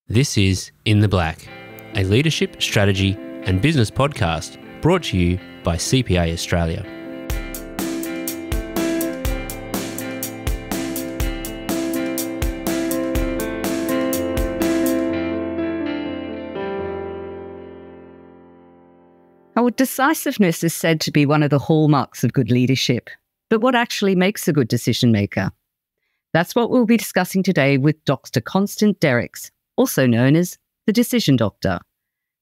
This is In the Black, a leadership, strategy and business podcast brought to you by CPA Australia. Our decisiveness is said to be one of the hallmarks of good leadership. But what actually makes a good decision maker? That's what we'll be discussing today with Dr. Constance Derricks, also known as the Decision Doctor.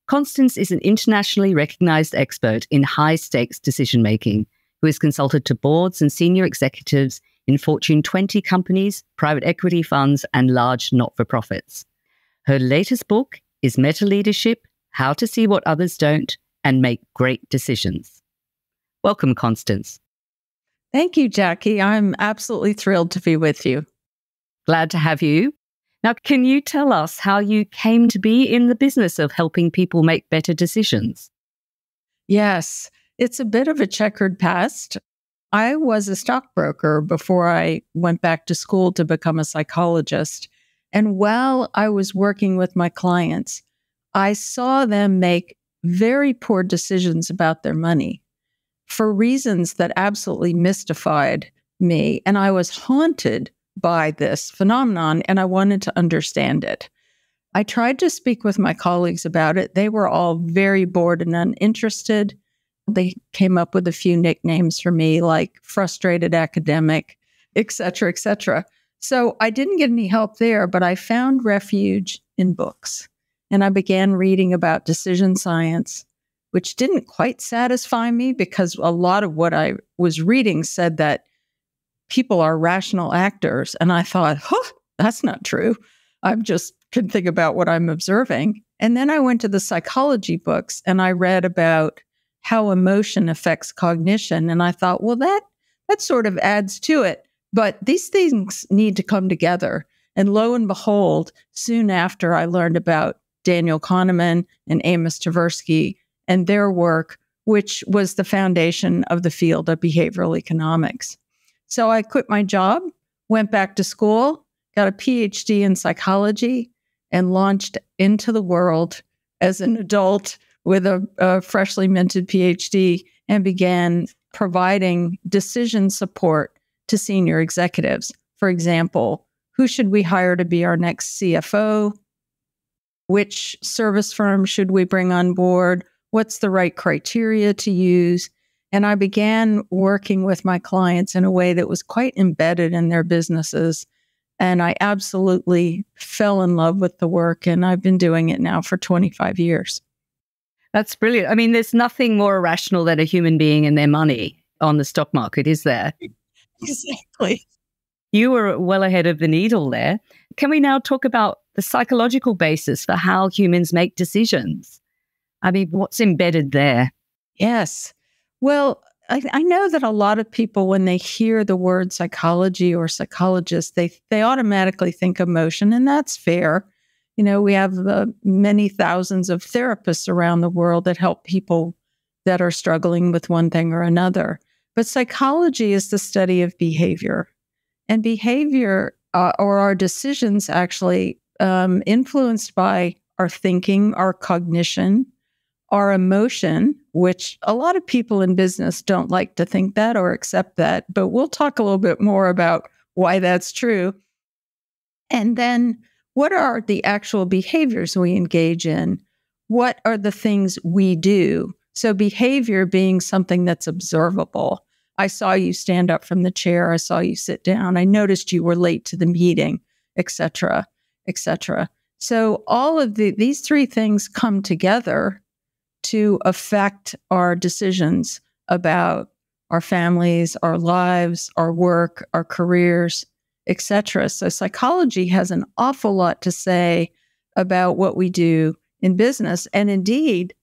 Constance is an internationally recognized expert in high-stakes decision-making who has consulted to boards and senior executives in Fortune 20 companies, private equity funds, and large not-for-profits. Her latest book is Meta Leadership: How to See What Others Don't and Make Great Decisions. Welcome, Constance. Thank you, Jackie. I'm absolutely thrilled to be with you. Glad to have you. Now, can you tell us how you came to be in the business of helping people make better decisions? Yes, it's a bit of a checkered past. I was a stockbroker before I went back to school to become a psychologist. And while I was working with my clients, I saw them make very poor decisions about their money for reasons that absolutely mystified me. And I was haunted by this phenomenon, and I wanted to understand it. I tried to speak with my colleagues about it. They were all very bored and uninterested. They came up with a few nicknames for me, like frustrated academic, et cetera, et cetera. So I didn't get any help there, but I found refuge in books. And I began reading about decision science, which didn't quite satisfy me because a lot of what I was reading said that people are rational actors. And I thought, that's not true. I just can think about what I'm observing. And then I went to the psychology books and I read about how emotion affects cognition. And I thought, well, that sort of adds to it. But these things need to come together. And lo and behold, soon after I learned about Daniel Kahneman and Amos Tversky and their work, which was the foundation of the field of behavioral economics. So I quit my job, went back to school, got a PhD in psychology, and launched into the world as an adult with a freshly minted PhD and began providing decision support to senior executives. For example, who should we hire to be our next CFO? Which service firm should we bring on board? What's the right criteria to use? And I began working with my clients in a way that was quite embedded in their businesses. And I absolutely fell in love with the work. And I've been doing it now for 25 years. That's brilliant. I mean, there's nothing more irrational than a human being and their money on the stock market, is there? Exactly. You were well ahead of the needle there. Can we now talk about the psychological basis for how humans make decisions? I mean, what's embedded there? Yes. Well, I know that a lot of people, when they hear the word psychology or psychologist, they automatically think emotion, and that's fair. You know, we have many thousands of therapists around the world that help people that are struggling with one thing or another. But psychology is the study of behavior. And behavior or our decisions actually influenced by our thinking, our cognition, our emotion, which a lot of people in business don't like to think that or accept that, but we'll talk a little bit more about why that's true. And then what are the actual behaviors we engage in? What are the things we do? So behavior being something that's observable. I saw you stand up from the chair. I saw you sit down. I noticed you were late to the meeting, et cetera, et cetera. So all of these three things come together to affect our decisions about our families, our lives, our work, our careers, et cetera. So psychology has an awful lot to say about what we do in business. And indeed,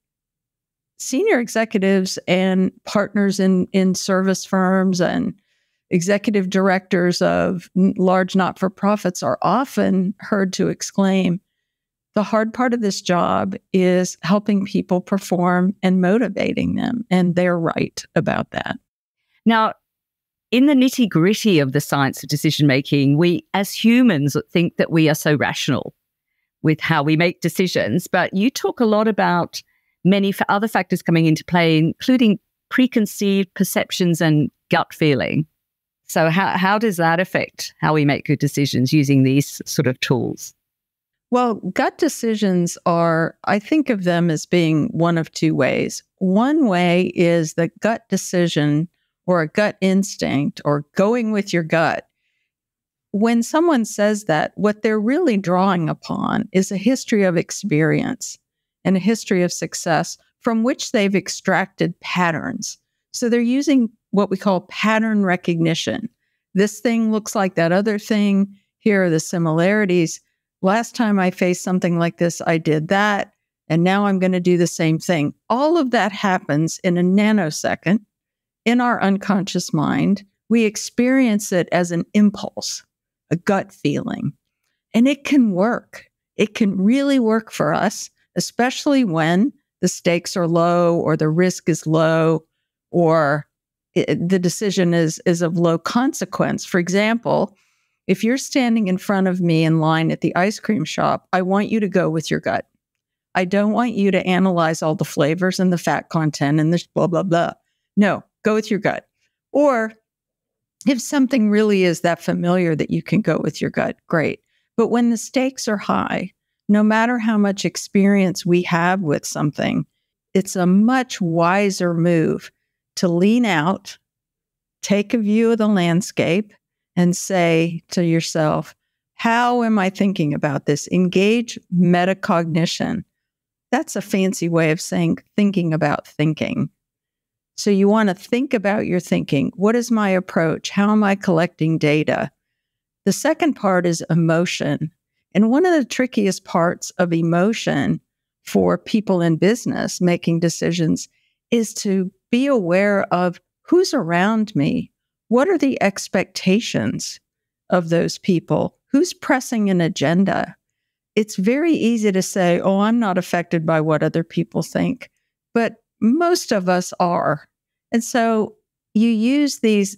senior executives and partners in service firms and executive directors of large not-for-profits are often heard to exclaim, the hard part of this job is helping people perform and motivating them. And they're right about that. Now, in the nitty-gritty of the science of decision-making, we as humans think that we are so rational. with how we make decisions, but you talk a lot about many other factors coming into play, including preconceived perceptions and gut feeling. So how does that affect how we make good decisions using these sort of tools? Well, gut decisions I think of them as being one of two ways. One way is the gut decision or a gut instinct or going with your gut. When someone says that, what they're really drawing upon is a history of experience and a history of success from which they've extracted patterns. So they're using what we call pattern recognition. This thing looks like that other thing. Here are the similarities. Last time I faced something like this, I did that, and now I'm going to do the same thing. All of that happens in a nanosecond in our unconscious mind. We experience it as an impulse, a gut feeling, and it can work. It can really work for us, especially when the stakes are low or the risk is low or the decision is of low consequence. For example, if you're standing in front of me in line at the ice cream shop, I want you to go with your gut. I don't want you to analyze all the flavors and the fat content and this blah, blah, blah. No, go with your gut. Or if something really is that familiar that you can go with your gut, great. But when the stakes are high, no matter how much experience we have with something, it's a much wiser move to lean out, take a view of the landscape, and say to yourself, how am I thinking about this? Engage metacognition. That's a fancy way of saying thinking about thinking. So you want to think about your thinking. What is my approach? How am I collecting data? The second part is emotion. And one of the trickiest parts of emotion for people in business making decisions is to be aware of who's around me. What are the expectations of those people? Who's pressing an agenda? It's very easy to say, oh, I'm not affected by what other people think, but most of us are. And so you use these,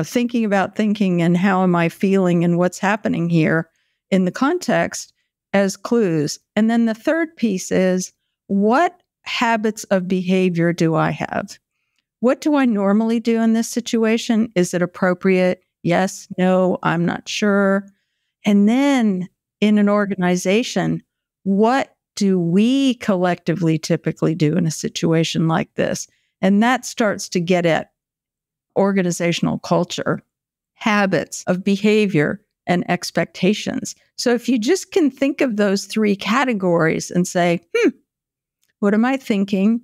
thinking about thinking and how am I feeling and what's happening here in the context as clues. And then the third piece is, what habits of behavior do I have? What do I normally do in this situation? Is it appropriate? Yes, no, I'm not sure. And then in an organization, what do we collectively typically do in a situation like this? And that starts to get at organizational culture, habits of behavior, and expectations. So if you just can think of those three categories and say, what am I thinking?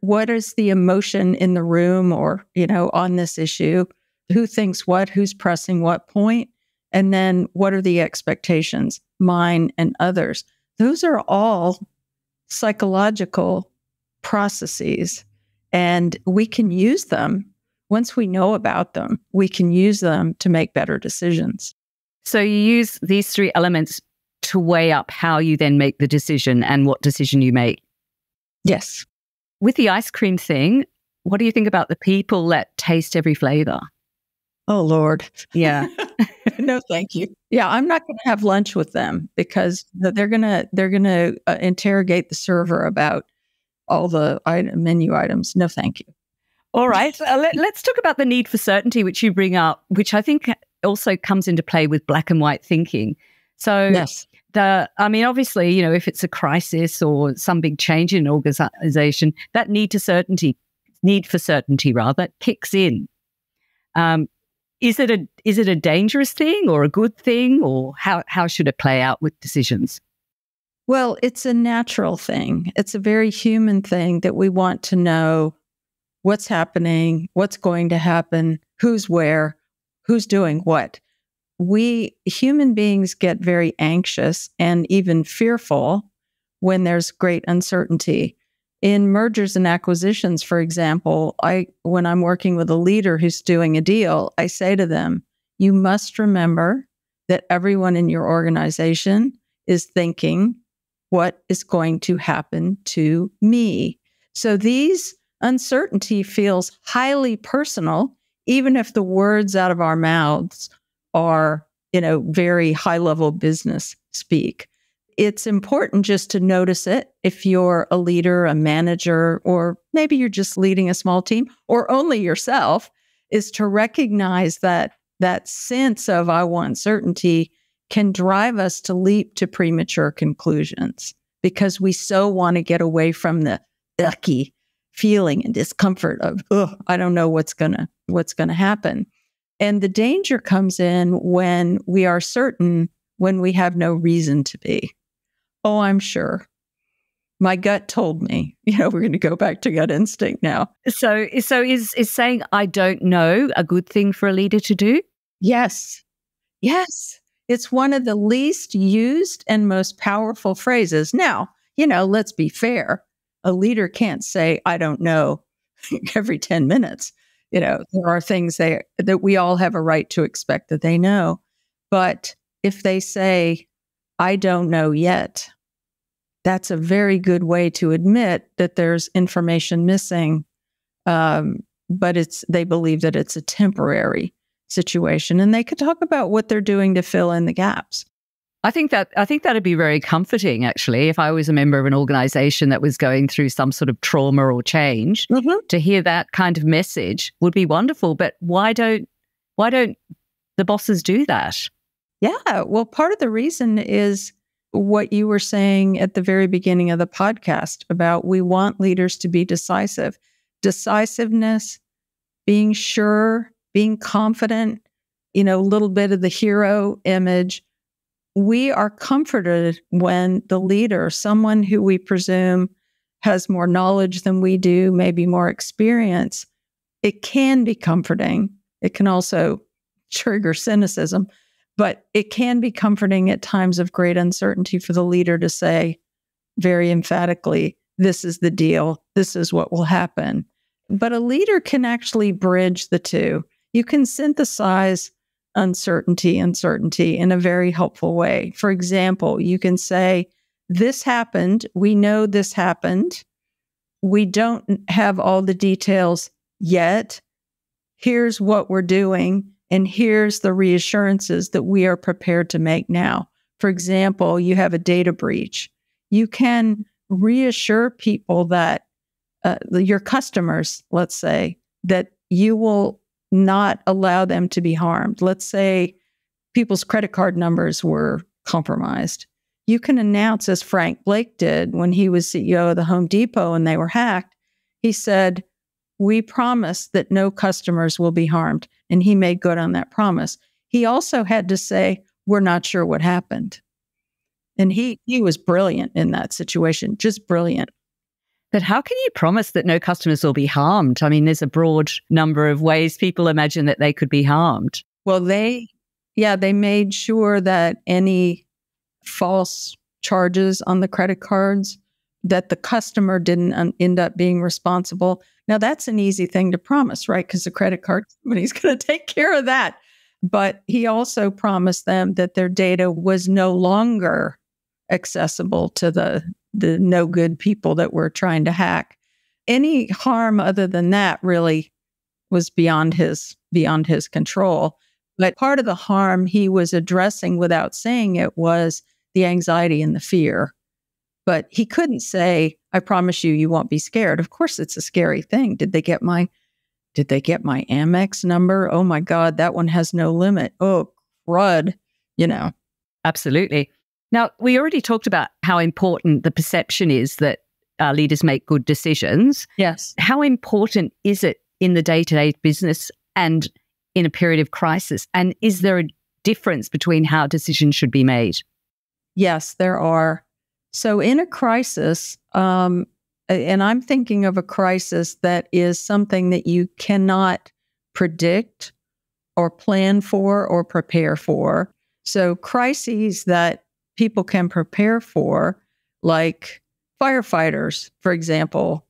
What is the emotion in the room or, on this issue? Who thinks what? Who's pressing what point? And then what are the expectations, mine and others? Those are all psychological processes, and we can use them. Once we know about them, we can use them to make better decisions. So you use these three elements to weigh up how you then make the decision and what decision you make. Yes. With the ice cream thing, what do you think about the people that taste every flavor? Oh, Lord. Yeah. No, thank you. Yeah, I'm not going to have lunch with them because they're going to interrogate the server about all the menu items. No, thank you. All right. Let's talk about the need for certainty, which you bring up, which I think also comes into play with black and white thinking. So yes. Obviously, if it's a crisis or some big change in an organization, that need for certainty kicks in. Is it a dangerous thing or a good thing, or how should it play out with decisions? Well, it's a natural thing. It's a very human thing that we want to know what's happening, what's going to happen, who's where, who's doing what. We human beings get very anxious and even fearful when there's great uncertainty. In mergers and acquisitions, for example, when I'm working with a leader who's doing a deal, I say to them, you must remember that everyone in your organization is thinking, what is going to happen to me? So these uncertainty feels highly personal, even if the words out of our mouths are, very high-level business speak. It's important just to notice it if you're a leader, a manager, or maybe you're just leading a small team or only yourself, is to recognize that that sense of I want certainty can drive us to leap to premature conclusions because we so want to get away from the yucky feeling and discomfort of, oh, I don't know what's gonna happen. And the danger comes in when we are certain when we have no reason to be. Oh, I'm sure. My gut told me, we're going to go back to gut instinct now. So is saying I don't know a good thing for a leader to do? Yes. Yes. It's one of the least used and most powerful phrases. Now, let's be fair. A leader can't say, I don't know every 10 minutes. There are things that we all have a right to expect that they know. But if they say, I don't know yet, that's a very good way to admit that there's information missing. But they believe that it's a temporary situation, and they could talk about what they're doing to fill in the gaps. I think that'd be very comforting, actually, if I was a member of an organization that was going through some sort of trauma or change. Mm-hmm. To hear that kind of message would be wonderful. But why don't the bosses do that? Yeah, well, part of the reason is what you were saying at the very beginning of the podcast about we want leaders to be decisive. Decisiveness, being sure, being confident, a little bit of the hero image. We are comforted when the leader, someone who we presume has more knowledge than we do, maybe more experience, it can be comforting. It can also trigger cynicism, but it can be comforting at times of great uncertainty for the leader to say very emphatically, this is the deal. This is what will happen. But a leader can actually bridge the two. You can synthesize uncertainty and certainty in a very helpful way. For example, you can say, this happened. We know this happened. We don't have all the details yet. Here's what we're doing. And here's the reassurances that we are prepared to make now. For example, you have a data breach. You can reassure people that your customers, let's say, that you will not allow them to be harmed. Let's say people's credit card numbers were compromised. You can announce, as Frank Blake did when he was CEO of the Home Depot and they were hacked, he said, we promise that no customers will be harmed. And he made good on that promise. He also had to say, we're not sure what happened. And he was brilliant in that situation, just brilliant. But how can you promise that no customers will be harmed? I mean, there's a broad number of ways people imagine that they could be harmed. Well, they made sure that any false charges on the credit cards, that the customer didn't end up being responsible. Now, that's an easy thing to promise, right? Because the credit card company's going to take care of that. But he also promised them that their data was no longer accessible to the no good people that were trying to hack. Any harm other than that really was beyond his control. But part of the harm he was addressing without saying it was the anxiety and the fear. But he couldn't say, I promise you won't be scared. Of course, it's a scary thing. Did they get my Amex number? Oh my God, that one has no limit. Oh, crud, Absolutely. Now, we already talked about how important the perception is that leaders make good decisions. Yes. How important is it in the day-to-day business and in a period of crisis? And is there a difference between how decisions should be made? Yes, there are. So in a crisis, and I'm thinking of a crisis that is something that you cannot predict or plan for or prepare for. So crises that people can prepare for, like firefighters, for example.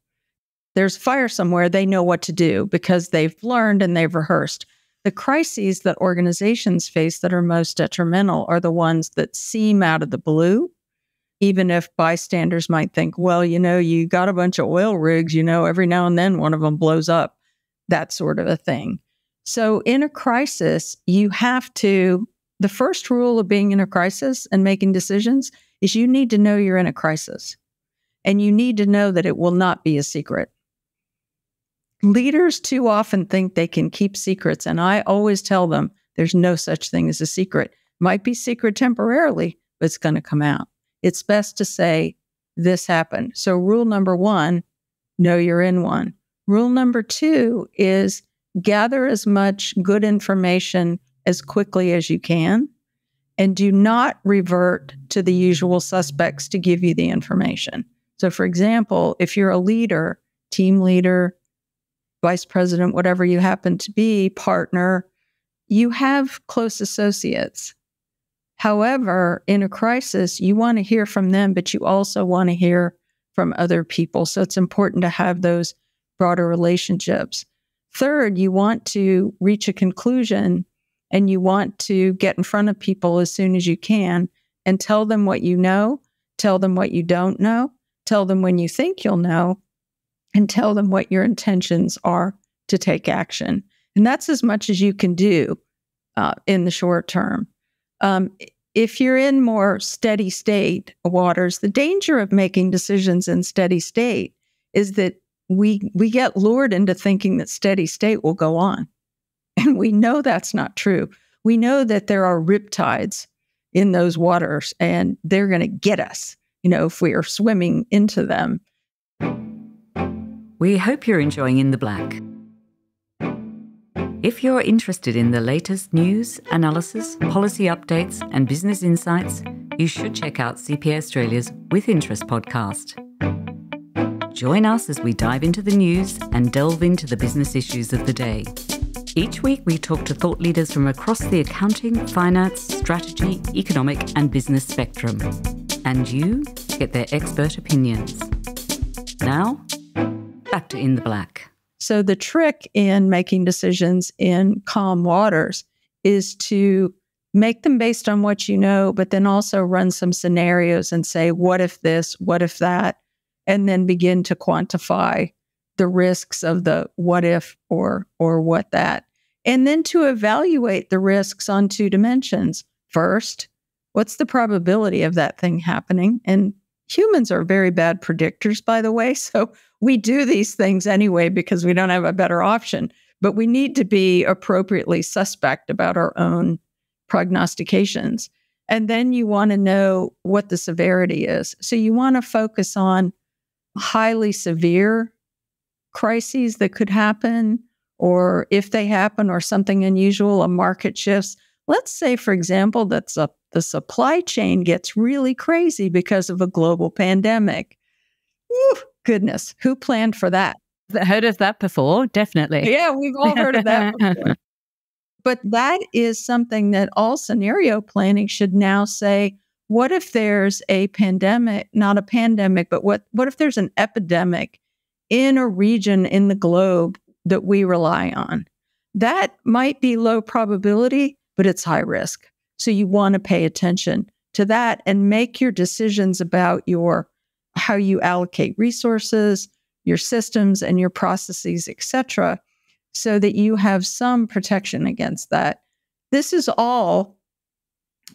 There's fire somewhere, they know what to do because they've learned and they've rehearsed. The crises that organizations face that are most detrimental are the ones that seem out of the blue, even if bystanders might think, well, you got a bunch of oil rigs, every now and then one of them blows up, that sort of a thing. So in a crisis, the first rule of being in a crisis and making decisions is you need to know you're in a crisis, and you need to know that it will not be a secret. Leaders too often think they can keep secrets, and I always tell them there's no such thing as a secret. Might be secret temporarily, but it's going to come out. It's best to say, this happened. So rule number 1, know you're in one. Rule number 2 is gather as much good information as quickly as you can, and do not revert to the usual suspects to give you the information. So for example, if you're a leader, team leader, vice president, whatever you happen to be, partner, you have close associates. However, in a crisis, you want to hear from them, but you also want to hear from other people. So it's important to have those broader relationships. Third, you want to reach a conclusion, and you want to get in front of people as soon as you can and tell them what you know, tell them what you don't know, tell them when you think you'll know, and tell them what your intentions are to take action. And that's as much as you can do in the short term. If you're in more steady state waters, the danger of making decisions in steady state is that we get lured into thinking that steady state will go on. And we know that's not true. We know that there are riptides in those waters, and they're going to get us, if we are swimming into them. We hope you're enjoying In the Black. If you're interested in the latest news, analysis, policy updates, and business insights, you should check out CPA Australia's With Interest podcast. Join us as we dive into the news and delve into the business issues of the day. Each week, we talk to thought leaders from across the accounting, finance, strategy, economic, and business spectrum. And you get their expert opinions. Now, back to In the Black. So the trick in making decisions in calm waters is to make them based on what you know, but then also run some scenarios and say, what if this, what if that, and then begin to quantify the risks of the what if or what that. And then to evaluate the risks on 2 dimensions. First, what's the probability of that thing happening? And humans are very bad predictors, by the way. So we do these things anyway because we don't have a better option. But we need to be appropriately suspect about our own prognostications. And then you want to know what the severity is. So you want to focus on highly severe crises that could happen, or if they happen, or something unusual, a market shifts. Let's say, for example, that the supply chain gets really crazy because of a global pandemic. Whew, goodness, who planned for that? Heard of that before? Definitely. Yeah, we've all heard of that before. But that is something that all scenario planning should now say, what if there's a pandemic, not a pandemic, but what if there's an epidemic in a region in the globe that we rely on? That might be low probability, but it's high risk. So you want to pay attention to that and make your decisions about how you allocate resources, your systems and your processes, etc., so that you have some protection against that. This is all,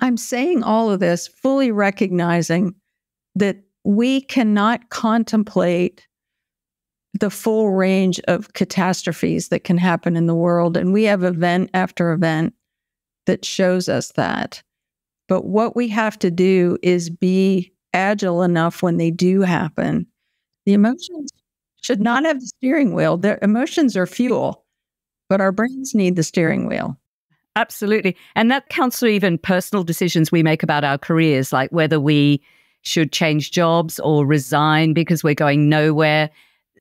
I'm saying all of this fully recognizing that we cannot contemplate the full range of catastrophes that can happen in the world. And we have event after event that shows us that. But what we have to do is be agile enough when they do happen. The emotions should not have the steering wheel. Their emotions are fuel, but our brains need the steering wheel. Absolutely. And that counts for even personal decisions we make about our careers, like whether we should change jobs or resign because we're going nowhere.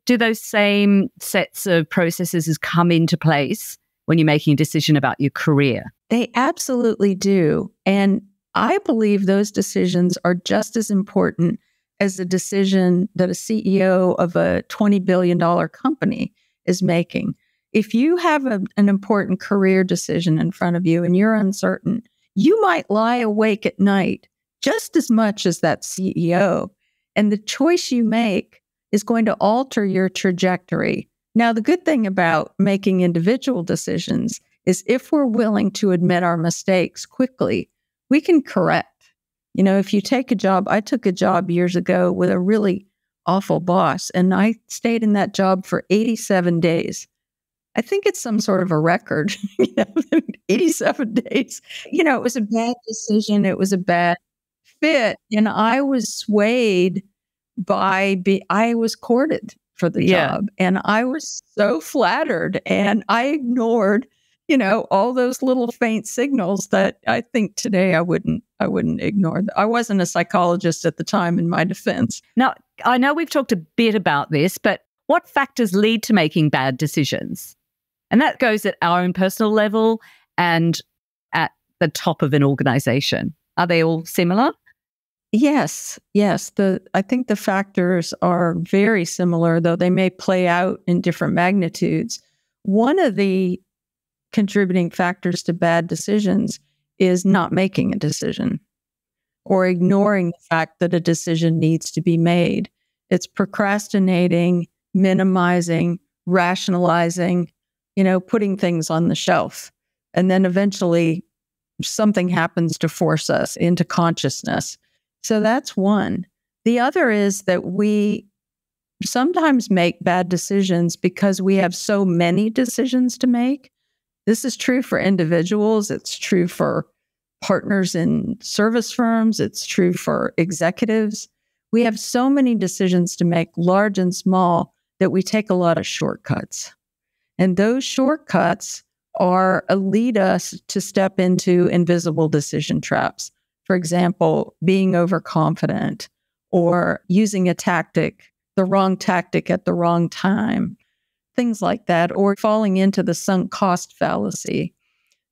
Do those same sets of processes come into place when you're making a decision about your career? They absolutely do. And I believe those decisions are just as important as the decision that a CEO of a $20 billion company is making. If you have an important career decision in front of you and you're uncertain, you might lie awake at night just as much as that CEO. And the choice you make is going to alter your trajectory. Now, the good thing about making individual decisions is if we're willing to admit our mistakes quickly, we can correct. If you take a job, I took a job years ago with a really awful boss, and I stayed in that job for 87 days. I think it's some sort of a record, 87 days. It was a bad decision. It was a bad fit. And I was swayed I was courted for the job. And I was so flattered, and I ignored, all those little faint signals that I think today I wouldn't ignore. I wasn't a psychologist at the time, in my defense. Now, I know we've talked a bit about this, but what factors lead to making bad decisions? And that goes at our own personal level and at the top of an organization. Are they all similar? Yes. I think the factors are very similar, though they may play out in different magnitudes. One of the contributing factors to bad decisions is not making a decision or ignoring the fact that a decision needs to be made. It's procrastinating, minimizing, rationalizing, putting things on the shelf. And then eventually something happens to force us into consciousness. So that's one. The other is that we sometimes make bad decisions because we have so many decisions to make. This is true for individuals. It's true for partners in service firms. It's true for executives. We have so many decisions to make, large and small, that we take a lot of shortcuts. And those shortcuts lead us to step into invisible decision traps. For example, being overconfident or using the wrong tactic at the wrong time, things like that, or falling into the sunk cost fallacy.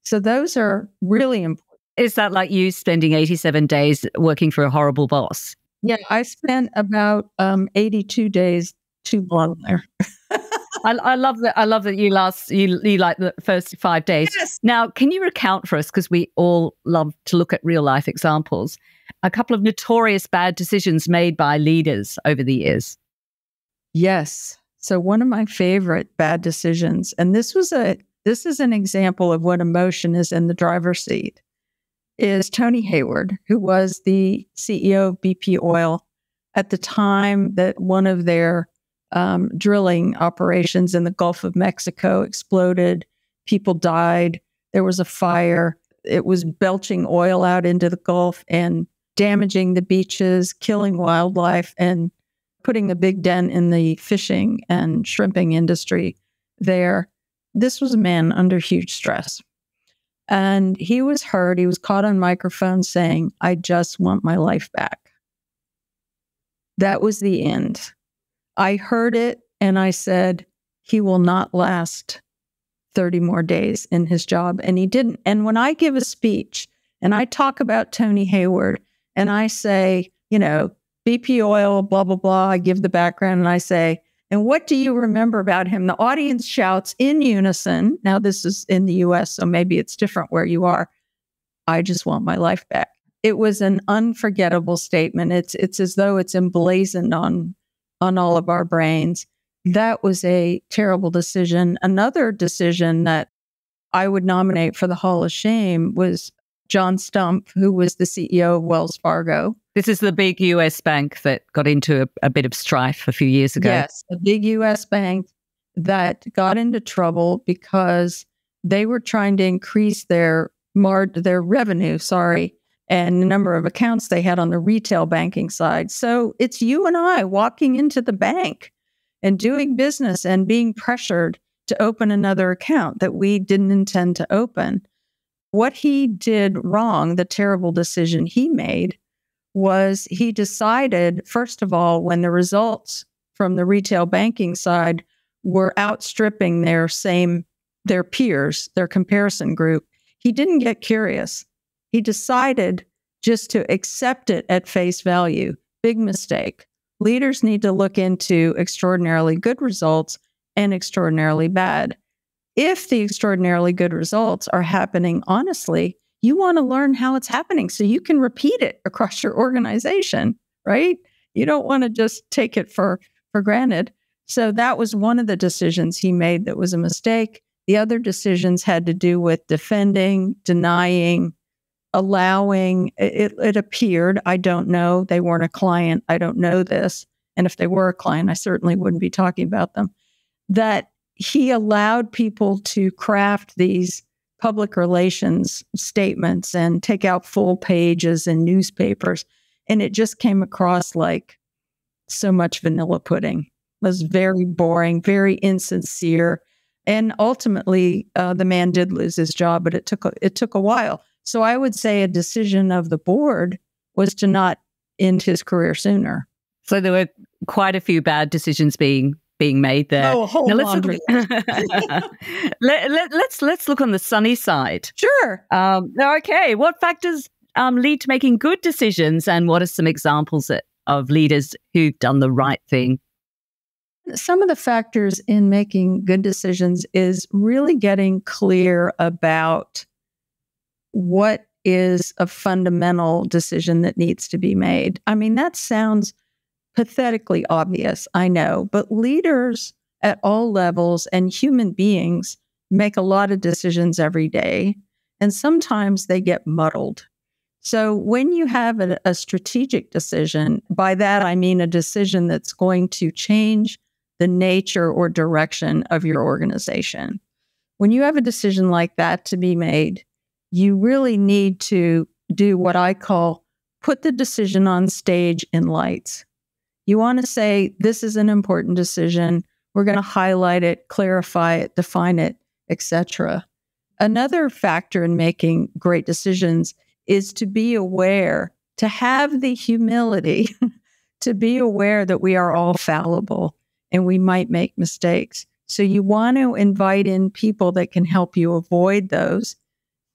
So those are really important. Is that like you spending 87 days working for a horrible boss? Yeah, I spent about 82 days too long there. I love that. I love that you like the first 5 days. Yes. Now, can you recount for us, because we all love to look at real life examples, a couple of notorious bad decisions made by leaders over the years? Yes. So one of my favorite bad decisions, and this is an example of when emotion is in the driver's seat, is Tony Hayward, who was the CEO of BP Oil at the time that one of their drilling operations in the Gulf of Mexico exploded. People died. There was a fire. It was belching oil out into the Gulf and damaging the beaches, killing wildlife, and putting a big dent in the fishing and shrimping industry there. This was a man under huge stress. And he was heard. He was caught on microphone saying, "I just want my life back." That was the end. I heard it and I said, he will not last 30 more days in his job. And he didn't. And when I give a speech and I talk about Tony Hayward and I say, BP Oil, blah, blah, blah, I give the background and I say, and what do you remember about him? The audience shouts in unison. Now, this is in the US, so maybe it's different where you are. I just want my life back. It was an unforgettable statement. It's as though it's emblazoned on all of our brains. That was a terrible decision. Another decision that I would nominate for the Hall of Shame was John Stump, who was the CEO of Wells Fargo. This is the big US bank that got into a bit of strife a few years ago. Yes, a big US bank that got into trouble because they were trying to increase their revenue, and the number of accounts they had on the retail banking side. So it's you and I walking into the bank and doing business and being pressured to open another account that we didn't intend to open. What he did wrong, the terrible decision he made, was he decided, first of all, when the results from the retail banking side were outstripping their peers, their comparison group, he didn't get curious. He decided just to accept it at face value. Big mistake. Leaders need to look into extraordinarily good results and extraordinarily bad. If the extraordinarily good results are happening honestly, you want to learn how it's happening so you can repeat it across your organization, right? You don't want to just take it for granted. So that was one of the decisions he made that was a mistake. The other decisions had to do with defending, denying, allowing, it appeared, I don't know, they weren't a client, I don't know this. And if they were a client, I certainly wouldn't be talking about them, that he allowed people to craft these public relations statements and take out full pages in newspapers. And it just came across like so much vanilla pudding. It was very boring, very insincere. And ultimately, the man did lose his job, but it took a while. So I would say a decision of the board was to not end his career sooner. So there were quite a few bad decisions being made there. Oh, a whole laundry list. Let's look on the sunny side. Sure. Okay. What factors lead to making good decisions, and what are some examples of leaders who've done the right thing? Some of the factors in making good decisions is really getting clear about what is a fundamental decision that needs to be made. I mean, that sounds pathetically obvious, I know, but leaders at all levels and human beings make a lot of decisions every day, and sometimes they get muddled. So when you have a strategic decision, by that I mean a decision that's going to change the nature or direction of your organization. When you have a decision like that to be made, you really need to do what I call put the decision on stage in lights. You want to say, this is an important decision. We're going to highlight it, clarify it, define it, etc. Another factor in making great decisions is to be aware, to have the humility, to be aware that we are all fallible and we might make mistakes. So you want to invite in people that can help you avoid those.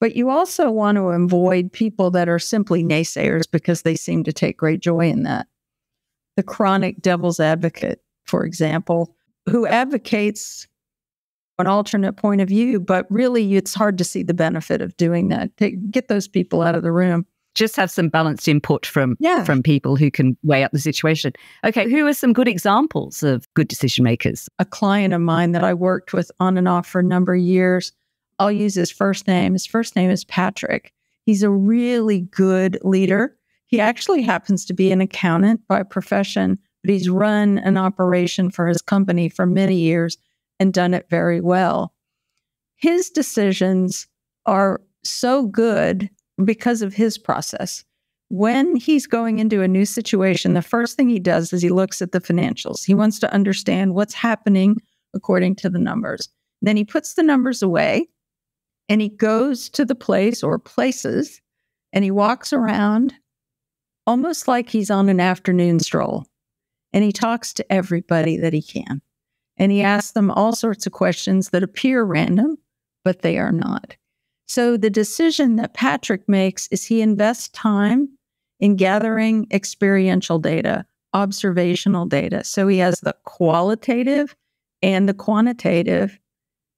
But you also want to avoid people that are simply naysayers because they seem to take great joy in that. The chronic devil's advocate, for example, who advocates an alternate point of view, but really it's hard to see the benefit of doing that. Get those people out of the room. Just have some balanced input from people who can weigh up the situation. Okay, who are some good examples of good decision makers? A client of mine that I worked with on and off for a number of years, I'll use his first name. His first name is Patrick. He's a really good leader. He actually happens to be an accountant by profession, but he's run an operation for his company for many years and done it very well. His decisions are so good because of his process. When he's going into a new situation, the first thing he does is he looks at the financials. He wants to understand what's happening according to the numbers. Then he puts the numbers away and he goes to the place or places and he walks around almost like he's on an afternoon stroll. And he talks to everybody that he can. And he asks them all sorts of questions that appear random, but they are not. So the decision that Patrick makes is he invests time in gathering experiential data, observational data. So he has the qualitative and the quantitative.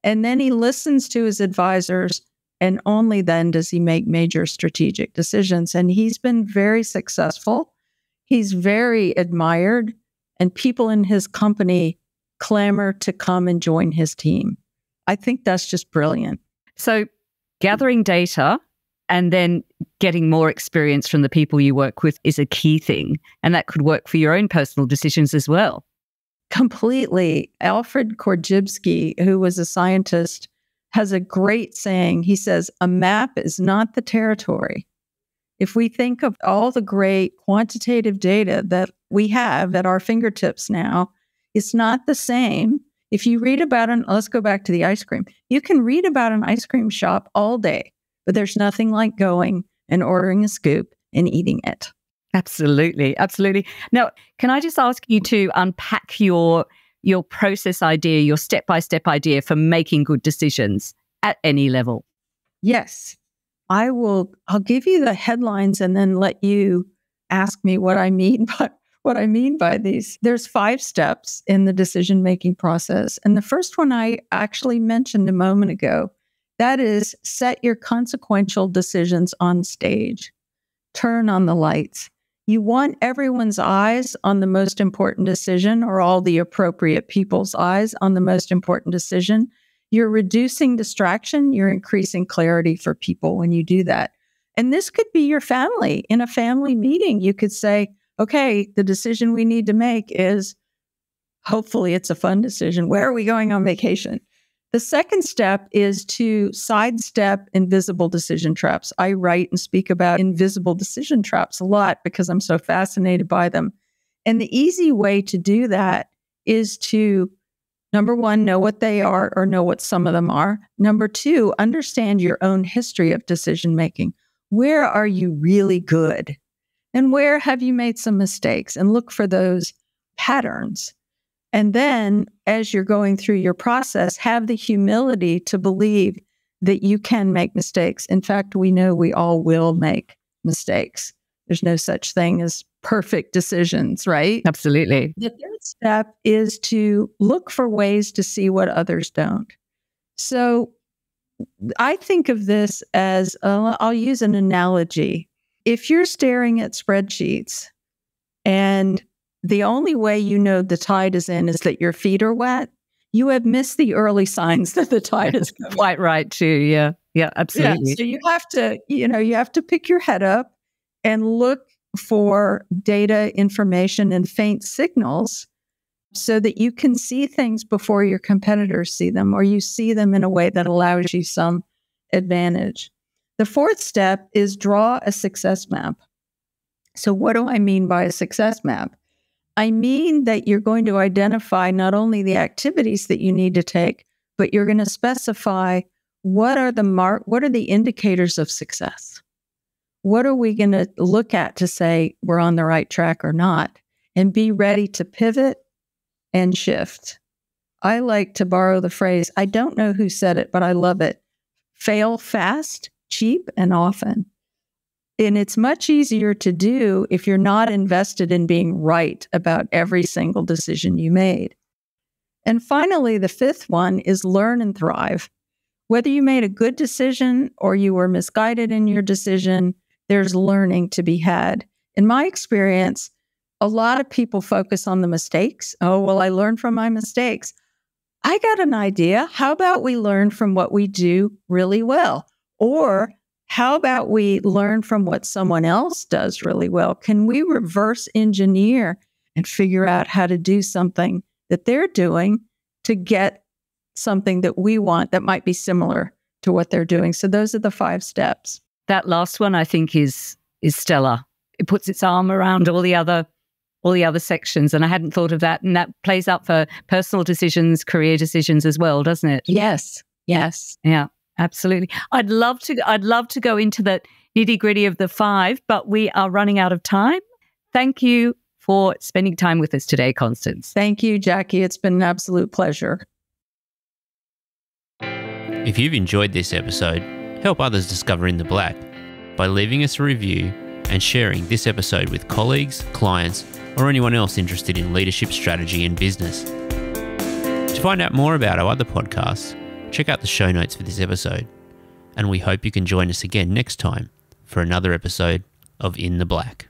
And then he listens to his advisors, and only then does he make major strategic decisions. And he's been very successful. He's very admired, and people in his company clamor to come and join his team. I think that's just brilliant. So gathering data and then getting more experience from the people you work with is a key thing. And that could work for your own personal decisions as well. Completely. Alfred Korzybski, who was a scientist, has a great saying. He says, a map is not the territory. If we think of all the great quantitative data that we have at our fingertips now, it's not the same. If you read about let's go back to the ice cream. You can read about an ice cream shop all day, but there's nothing like going and ordering a scoop and eating it. Absolutely. Absolutely. Now, can I just ask you to unpack your process idea, your step-by-step idea for making good decisions at any level? Yes. I'll give you the headlines and then let you ask me what I mean by these. There's 5 steps in the decision-making process. And the first one I actually mentioned a moment ago, that is set your consequential decisions on stage. Turn on the lights. You want everyone's eyes on the most important decision, or all the appropriate people's eyes on the most important decision. You're reducing distraction. You're increasing clarity for people when you do that. And this could be your family. In a family meeting, you could say, okay, the decision we need to make is, hopefully it's a fun decision. Where are we going on vacation? The second step is to sidestep invisible decision traps. I write and speak about invisible decision traps a lot because I'm so fascinated by them. And the easy way to do that is to, number one, know what they are or know what some of them are. Number two, understand your own history of decision making. Where are you really good? And where have you made some mistakes? And look for those patterns. And then as you're going through your process, have the humility to believe that you can make mistakes. In fact, we know we all will make mistakes. There's no such thing as perfect decisions, right? Absolutely. The third step is to look for ways to see what others don't. So I think of this as, I'll use an analogy. If you're staring at spreadsheets and the only way you know the tide is in is that your feet are wet, you have missed the early signs that the tide is coming. Quite right too. Yeah. Yeah, absolutely. Yeah, so you have to pick your head up and look for data, information, and faint signals so that you can see things before your competitors see them, or you see them in a way that allows you some advantage. The fourth step is draw a success map. So what do I mean by a success map? I mean that you're going to identify not only the activities that you need to take, but you're going to specify what are the indicators of success? What are we going to look at to say we're on the right track or not? And be ready to pivot and shift. I like to borrow the phrase, I don't know who said it, but I love it. Fail fast, cheap, and often. And it's much easier to do if you're not invested in being right about every single decision you made. And finally, the fifth one is learn and thrive. Whether you made a good decision or you were misguided in your decision, there's learning to be had. In my experience, a lot of people focus on the mistakes. Oh, well, I learned from my mistakes. I got an idea. How about we learn from what we do really well? Or how about we learn from what someone else does really well? Can we reverse engineer and figure out how to do something that they're doing to get something that we want that might be similar to what they're doing? So those are the 5 steps. That last one, I think, is stellar. It puts its arm around all the other sections, and I hadn't thought of that. And that plays up for personal decisions, career decisions as well, doesn't it? Yes. Yes. Yeah. Absolutely. I'd love to go into the nitty-gritty of the 5, but we are running out of time. Thank you for spending time with us today, Constance. Thank you, Jackie. It's been an absolute pleasure. If you've enjoyed this episode, help others discover In the Black by leaving us a review and sharing this episode with colleagues, clients, or anyone else interested in leadership, strategy, and business. To find out more about our other podcasts, check out the show notes for this episode, and we hope you can join us again next time for another episode of In the Black.